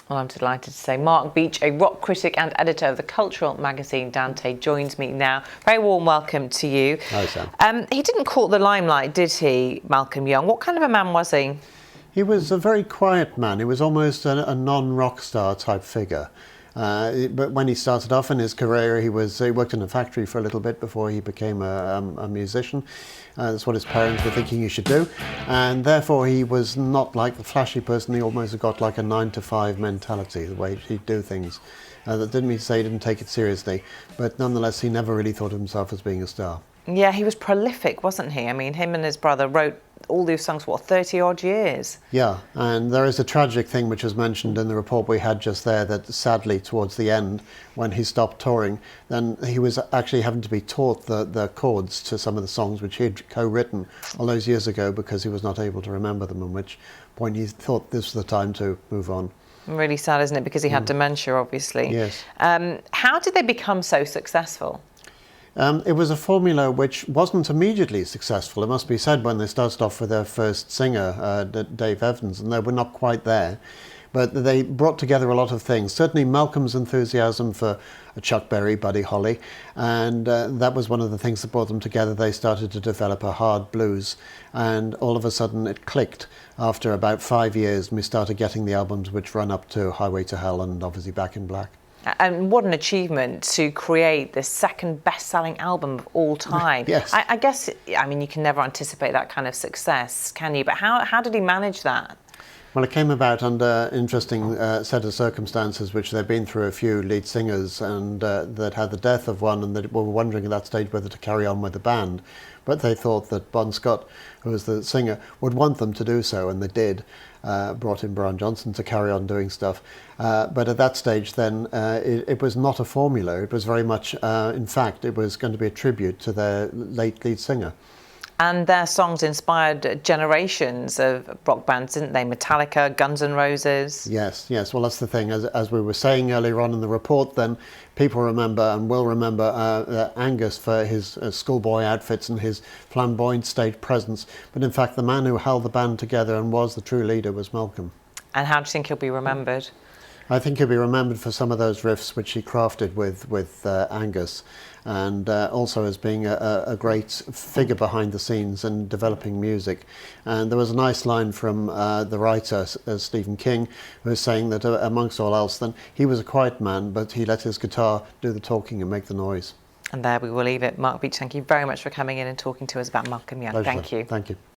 Well, I'm delighted to say Mark Beach, a rock critic and editor of the cultural magazine Dante, joins me now. Very warm welcome to you. Hi, Sam. He didn't court the limelight, did he, Malcolm Young? What kind of a man was he? He was a very quiet man. He was almost a non-rock star type figure. But when he started off in his career, he worked in a factory for a little bit before he became a musician. That's what his parents were thinking he should do. And therefore, he was not like the flashy person. He almost got like a 9-to-5 mentality, the way he'd do things. That didn't mean to say he didn't take it seriously. But nonetheless, he never really thought of himself as being a star. Yeah, he was prolific, wasn't he? I mean, him and his brother wrote all these songs for, 30-odd years? Yeah, and there is a tragic thing which was mentioned in the report we had just there, that sadly towards the end, when he stopped touring, then he was actually having to be taught the chords to some of the songs which he had co-written all those years ago because he was not able to remember them, at which point he thought this was the time to move on. Really sad, isn't it? Because he had dementia, obviously. Yes. How did they become so successful? It was a formula which wasn't immediately successful, it must be said, when they started off with their first singer, Dave Evans, and they were not quite there. But they brought together a lot of things. Certainly Malcolm's enthusiasm for Chuck Berry, Buddy Holly, and that was one of the things that brought them together. They started to develop a hard blues, and all of a sudden it clicked after about 5 years, and we started getting the albums which run up to Highway to Hell and obviously Back in Black. And what an achievement to create the second best-selling album of all time. Yes. I guess, I mean, you can never anticipate that kind of success, can you? But how did he manage that? Well, it came about under an interesting set of circumstances, which they'd been through a few lead singers and that had the death of one, and they were wondering at that stage whether to carry on with the band. But they thought that Bon Scott, who was the singer, would want them to do so, and they did. Brought in Brian Johnson to carry on doing stuff. But at that stage then, it was not a formula. It was very much, in fact, it was going to be a tribute to their late lead singer. And their songs inspired generations of rock bands, didn't they? Metallica, Guns N' Roses. Yes, yes. Well, that's the thing. As we were saying earlier on in the report, then people remember and will remember Angus for his schoolboy outfits and his flamboyant stage presence. But in fact, the man who held the band together and was the true leader was Malcolm. And how do you think he'll be remembered? I think he'll be remembered for some of those riffs which he crafted with Angus, and also as being a great figure behind the scenes and developing music. And there was a nice line from the writer, Stephen King, who was saying that amongst all else, then he was a quiet man, but he let his guitar do the talking and make the noise. And there we will leave it. Mark Beach, thank you very much for coming in and talking to us about Malcolm Young. Pleasure. Thank you. Thank you.